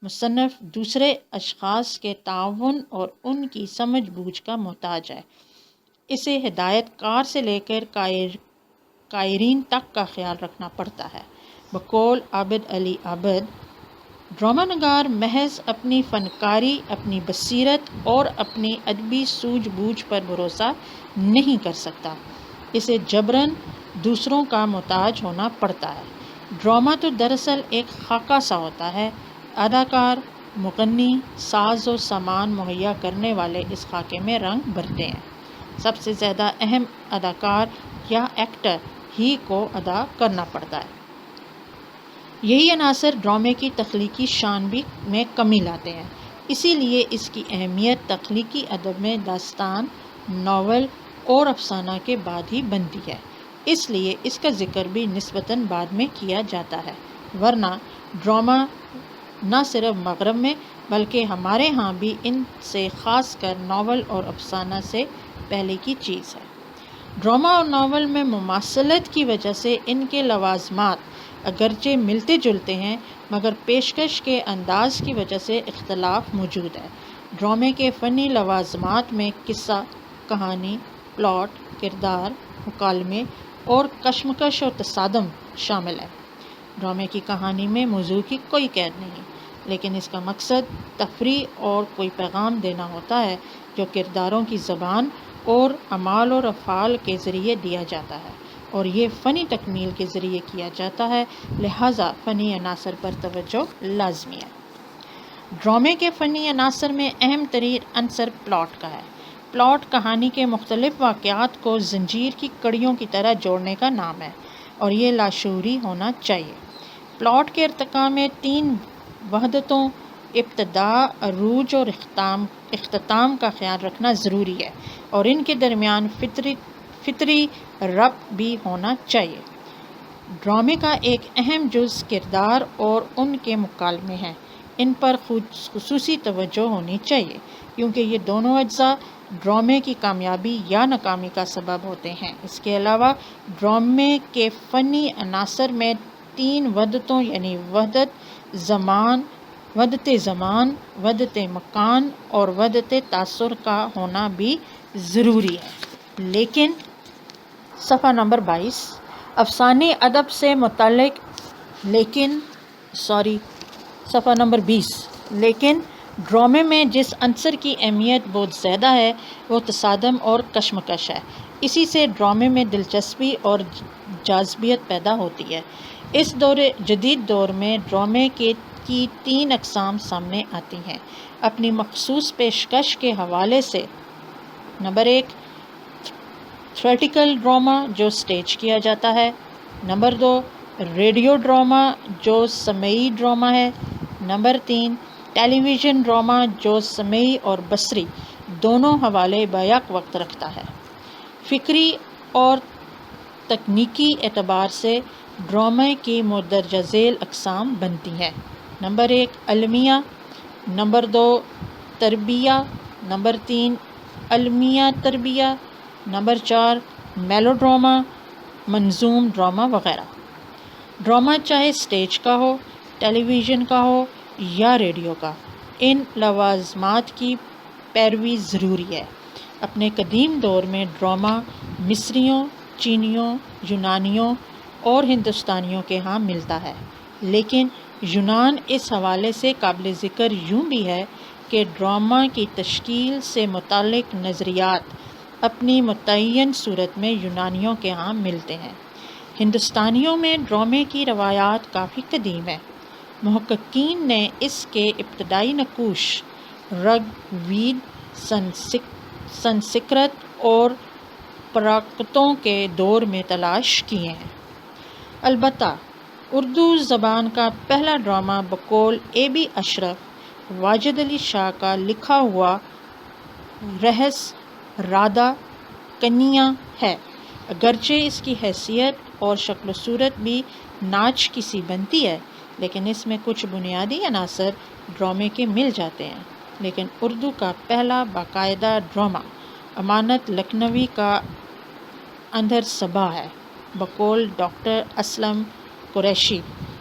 مصنف دوسرے اشخاص کے تعاون اور ان کی سمجھ بوجھ کا محتاج ہے۔ اسے ہدایت کار سے لے کر قارئین تک کا خیال رکھنا پڑتا ہے۔ بقول عابد علی عابد، ڈرامہ نگار محض اپنی فنکاری، اپنی بصیرت اور اپنی ادبی سوجھ بوجھ پر بھروسہ نہیں کر سکتا، اسے جبراً دوسروں کا محتاج ہونا پڑتا ہے۔ ڈرامہ تو دراصل ایک خاکہ سا ہوتا ہے، اداکار، مغنی، ساز و سامان مہیا کرنے والے اس خاکے میں رنگ بھرتے ہیں۔ سب سے زیادہ اہم اداکار یا ایکٹر ہی کو ادا کرنا پڑتا ہے۔ یہی عناصر ڈرامے کی تخلیقی شان میں کمی لاتے ہیں، اسی لیے اس کی اہمیت تخلیقی ادب میں داستان، ناول اور افسانہ کے بعد ہی بنتی ہے، اس لیے اس کا ذکر بھی نسبتاً بعد میں کیا جاتا ہے، ورنہ ڈرامہ نہ صرف مغرب میں بلکہ ہمارے ہاں بھی ان سے خاص کر ناول اور افسانہ سے پہلے کی چیز ہے۔ ڈرامہ اور ناول میں مماثلت کی وجہ سے ان کے لوازمات اگرچہ ملتے جلتے ہیں مگر پیشکش کے انداز کی وجہ سے اختلاف موجود ہے۔ ڈرامے کے فنی لوازمات میں قصہ، کہانی، پلاٹ، کردار، مکالمے اور کشمکش و تصادم شامل ہے۔ ڈرامے کی کہانی میں موضوع کی کوئی قید نہیں، لیکن اس کا مقصد تفریح اور کوئی پیغام دینا ہوتا ہے جو کرداروں کی زبان اور اعمال اور افعال کے ذریعے دیا جاتا ہے، اور یہ فنی تکمیل کے ذریعے کیا جاتا ہے، لہٰذا فنی عناصر پر توجہ لازمی ہے۔ ڈرامے کے فنی عناصر میں اہم ترین عنصر پلاٹ کا ہے۔ پلاٹ کہانی کے مختلف واقعات کو زنجیر کی کڑیوں کی طرح جوڑنے کا نام ہے، اور یہ لاشعوری ہونا چاہیے۔ پلاٹ کے ارتقاء میں 3 وحدتوں، ابتدا، عروج اور اختتام کا خیال رکھنا ضروری ہے، اور ان کے درمیان فطری ربط بھی ہونا چاہیے۔ ڈرامے کا ایک اہم جز کردار اور ان کے مکالمے ہیں، ان پر خصوصی توجہ ہونی چاہیے، کیونکہ یہ دونوں اجزاء ڈرامے کی کامیابی یا ناکامی کا سبب ہوتے ہیں۔ اس کے علاوہ ڈرامے کے فنی عناصر میں 3 وحدتوں یعنی وحدت زمان، وحدت مکان اور وحدت تاثر کا ہونا بھی ضروری ہے۔ لیکن صفحہ نمبر 22 افسانے ادب سے متعلق صفحہ نمبر 20 لیکن ڈرامے میں جس عنصر کی اہمیت بہت زیادہ ہے وہ تصادم اور کشمکش ہے، اسی سے ڈرامے میں دلچسپی اور جاذبیت پیدا ہوتی ہے۔ اس جدید دور میں ڈرامے کی 3 اقسام سامنے آتی ہیں اپنی مخصوص پیشکش کے حوالے سے۔ نمبر 1 تھیٹریکل ڈرامہ جو سٹیج کیا جاتا ہے۔ نمبر 2 ریڈیو ڈرامہ جو سمعی ڈرامہ ہے۔ نمبر 3 ٹیلی ویژن ڈرامہ جو سمعی اور بصری دونوں حوالے بیک وقت رکھتا ہے۔ فکری اور تکنیکی اعتبار سے ڈرامے کی مندرجہ ذیل اقسام بنتی ہیں۔ نمبر 1 المیہ، نمبر 2 تربیہ، نمبر 3 المیہ تربیہ، نمبر 4 میلو ڈرامہ، منظوم ڈرامہ وغیرہ۔ ڈرامہ چاہے سٹیج کا ہو، ٹیلی ویژن کا ہو یا ریڈیو کا، ان لوازمات کی پیروی ضروری ہے۔ اپنے قدیم دور میں ڈرامہ مصریوں، چینیوں، یونانیوں اور ہندوستانیوں کے ہاں ملتا ہے، لیکن یونان اس حوالے سے قابل ذکر یوں بھی ہے کہ ڈرامہ کی تشکیل سے متعلق نظریات اپنی متعین صورت میں یونانیوں کے ہاں ملتے ہیں۔ ہندوستانیوں میں ڈرامے کی روایات کافی قدیم ہے۔ محققین نے اس کے ابتدائی نقوش رگ وید، سنسکرت اور پراکرتوں کے دور میں تلاش کیے ہیں۔ البتہ اردو زبان کا پہلا ڈرامہ بقول AB اشرف، واجد علی شاہ کا لکھا ہوا رہس رادھا کنیا ہے، اگرچہ اس کی حیثیت اور شکل و صورت بھی ناچ کی سی بنتی ہے، لیکن اس میں کچھ بنیادی عناصر ڈرامے کے مل جاتے ہیں۔ لیکن اردو کا پہلا باقاعدہ ڈرامہ امانت لکھنوی کا اندر صبا ہے، بقول ڈاکٹر اسلم قریشی۔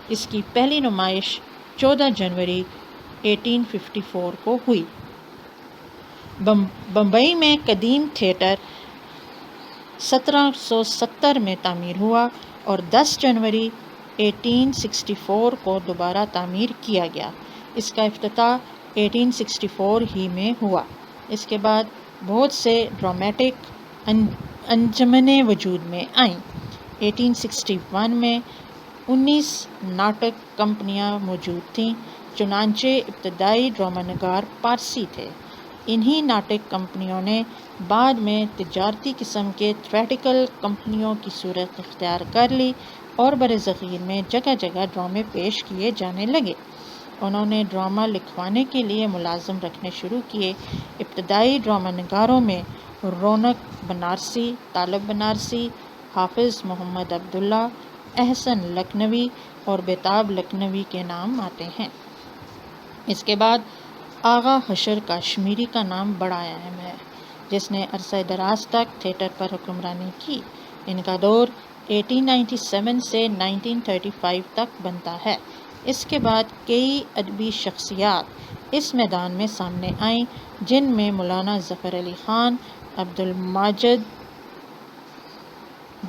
اس کی پہلی نمائش 14 جنوری 1854 کو ہوئی۔ بمبئی میں قدیم تھیٹر 1770 میں تعمیر ہوا اور 10 جنوری 1864 کو دوبارہ تعمیر کیا گیا۔ اس کا افتتاح 1864 ہی میں ہوا۔ اس کے بعد بہت سے ڈرامٹک انجمنیں وجود میں آئیں۔ 1861 میں 19 ناٹک کمپنیاں موجود تھیں، چنانچہ ابتدائی ڈرامہ نگار پارسی تھے۔ انہی ناٹک کمپنیوں نے بعد میں تجارتی قسم کے تھیٹرکل کمپنیوں کی صورت اختیار کر لی اور برصغیر میں جگہ جگہ ڈرامے پیش کیے جانے لگے۔ انہوں نے ڈرامہ لکھوانے کے لیے ملازم رکھنے شروع کیے۔ ابتدائی ڈرامہ نگاروں میں رونق بنارسی، طالب بنارسی، حافظ محمد عبداللہ، احسن لکھنوی اور بیتاب لکھنوی کے نام آتے ہیں۔ اس کے بعد آغا حشر کاشمیری کا نام بڑا اہم ہے، جس نے عرصہ دراز تک تھیٹر پر حکمرانی کی۔ ان کا دور 1897 سے 1935 تک بنتا ہے۔ اس کے بعد کئی ادبی شخصیات اس میدان میں سامنے آئیں، جن میں مولانا ظفر علی خان، عبدالماجد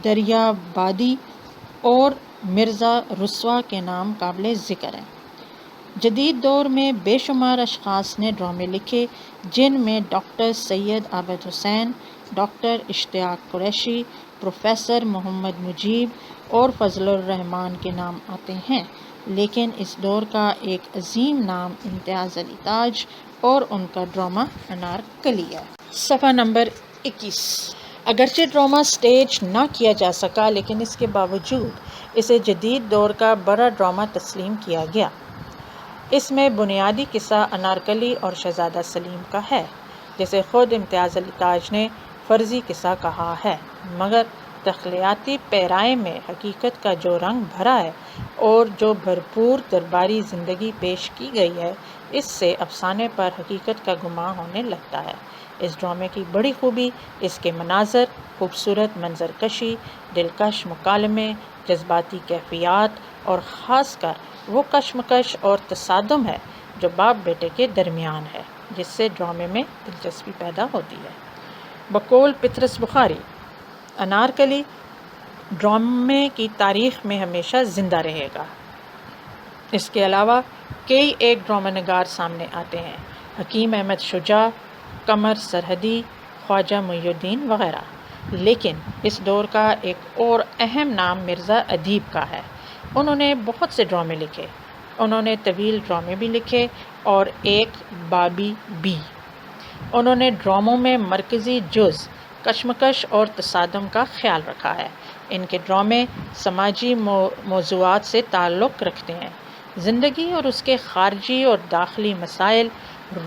دریابادی اور مرزا رسوا کے نام قابل ذکر ہیں۔ جدید دور میں بے شمار اشخاص نے ڈرامے لکھے، جن میں ڈاکٹر سید عابد حسین، ڈاکٹر اشتیاق قریشی، پروفیسر محمد مجیب اور فضل الرحمان کے نام آتے ہیں، لیکن اس دور کا ایک عظیم نام امتیاز علی تاج اور ان کا ڈرامہ انارکلی ہے۔ صفحہ نمبر 21۔ اگرچہ ڈرامہ سٹیج نہ کیا جا سکا، لیکن اس کے باوجود اسے جدید دور کا بڑا ڈرامہ تسلیم کیا گیا۔ اس میں بنیادی قصہ انارکلی اور شہزادہ سلیم کا ہے، جسے خود امتیاز علی تاج نے فرضی قصہ کہا ہے، مگر تخیلاتی پیرائے میں حقیقت کا جو رنگ بھرا ہے اور جو بھرپور درباری زندگی پیش کی گئی ہے، اس سے افسانے پر حقیقت کا گماں ہونے لگتا ہے۔ اس ڈرامے کی بڑی خوبی اس کے مناظر، خوبصورت منظر کشی، دلکش مکالمے، جذباتی کیفیات اور خاص کر وہ کشمکش اور تصادم ہے جو باپ بیٹے کے درمیان ہے، جس سے ڈرامے میں دلچسپی پیدا ہوتی ہے۔ بقول پطرس بخاری، انارکلی ڈرامے کی تاریخ میں ہمیشہ زندہ رہے گا۔ اس کے علاوہ کئی ایک ڈرامہ نگار سامنے آتے ہیں، حکیم احمد شجاع، قمر سرحدی، خواجہ محی الدین وغیرہ، لیکن اس دور کا ایک اور اہم نام مرزا ادیب کا ہے۔ انہوں نے بہت سے ڈرامے لکھے۔ انہوں نے طویل ڈرامے بھی لکھے اور ایک بابی بھی۔ انہوں نے ڈراموں میں مرکزی جز کشمکش اور تصادم کا خیال رکھا ہے۔ ان کے ڈرامے سماجی موضوعات سے تعلق رکھتے ہیں۔ زندگی اور اس کے خارجی اور داخلی مسائل،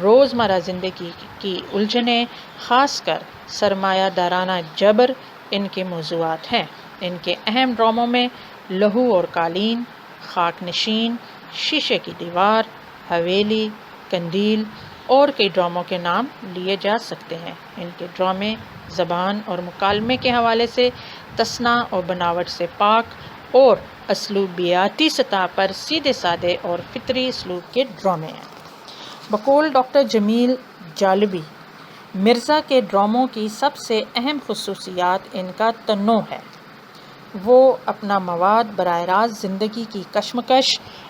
روزمرہ زندگی کی الجھنیں، خاص کر سرمایہ دارانہ جبر ان کے موضوعات ہیں۔ ان کے اہم ڈراموں میں لہو اور قالین، خاک نشین، شیشے کی دیوار، حویلی، قندیل اور کئی ڈراموں کے نام لیے جا سکتے ہیں۔ ان کے ڈرامے زبان اور مکالمے کے حوالے سے تصنع اور بناوٹ سے پاک اور اسلوبیاتی سطح پر سیدھے سادے اور فطری اسلوب کے ڈرامے ہیں۔ بقول ڈاکٹر جمیل جالبی، مرزا کے ڈراموں کی سب سے اہم خصوصیات ان کا تنوع ہے۔ وہ اپنا مواد براہ راست زندگی کی کشمکش،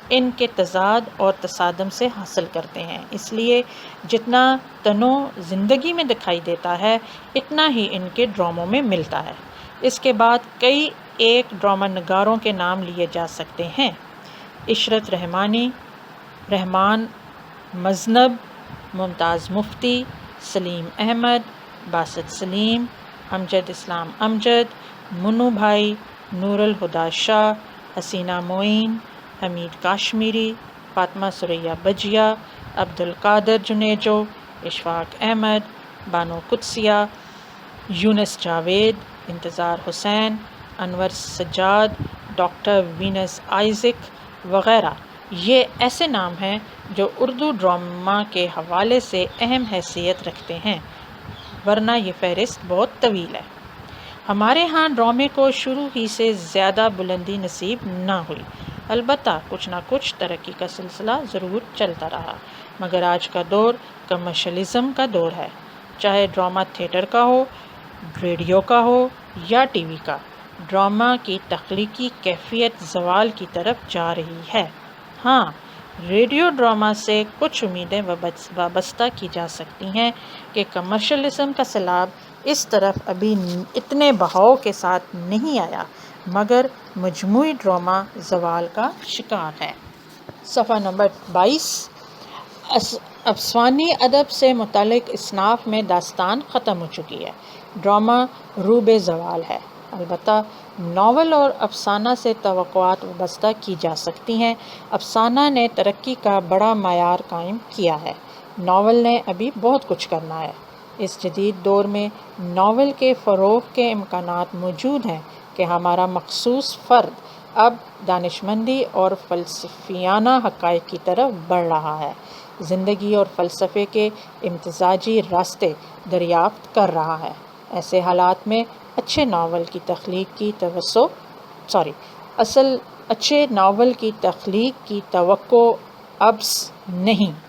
ان کے تضاد اور تصادم سے حاصل کرتے ہیں، اس لیے جتنا تنوع زندگی میں دکھائی دیتا ہے، اتنا ہی ان کے ڈراموں میں ملتا ہے۔ اس کے بعد کئی ایک ڈرامہ نگاروں کے نام لیے جا سکتے ہیں: عشرت رحمانی، رحمان مذنب، ممتاز مفتی، سلیم احمد، باسط سلیم، امجد اسلام امجد، منو بھائی، نور الہدیٰ شاہ، حسینہ معین، حمید کاشمیری، فاطمہ ثریا بجیا، عبدالقادر جنیجو، اشفاق احمد، بانو قدسیہ، یونس جاوید، انتظار حسین، انور سجاد، ڈاکٹر وینس آئزک وغیرہ یہ ایسے نام ہیں جو اردو ڈرامہ کے حوالے سے اہم حیثیت رکھتے ہیں، ورنہ یہ فہرست بہت طویل ہے۔ ہمارے ہاں ڈرامے کو شروع ہی سے زیادہ بلندی نصیب نہ ہوئی، البتہ کچھ نہ کچھ ترقی کا سلسلہ ضرور چلتا رہا، مگر آج کا دور کمرشلزم کا دور ہے، چاہے ڈرامہ تھیٹر کا ہو، ریڈیو کا ہو یا ٹی وی کا۔ ڈرامہ کی تخلیقی کیفیت زوال کی طرف جا رہی ہے۔ ہاں، ریڈیو ڈرامہ سے کچھ امیدیں وابستہ کی جا سکتی ہیں کہ کمرشلزم کا سیلاب اس طرف ابھی اتنے بہاؤ کے ساتھ نہیں آیا، مگر مجموعی ڈرامہ زوال کا شکار ہے۔ صفحہ نمبر 22۔ افسانوی ادب سے متعلق اصناف میں داستان ختم ہو چکی ہے، ڈرامہ رو بے زوال ہے۔ البتہ ناول اور افسانہ سے توقعات وابستہ کی جا سکتی ہیں۔ افسانہ نے ترقی کا بڑا معیار قائم کیا ہے، ناول نے ابھی بہت کچھ کرنا ہے۔ اس جدید دور میں ناول کے فروغ کے امکانات موجود ہیں کہ ہمارا مخصوص فرد اب دانشمندی اور فلسفیانہ حقائق کی طرف بڑھ رہا ہے، زندگی اور فلسفے کے امتزاجی راستے دریافت کر رہا ہے۔ ایسے حالات میں اچھے ناول کی تخلیق کی توقع ابس نہیں۔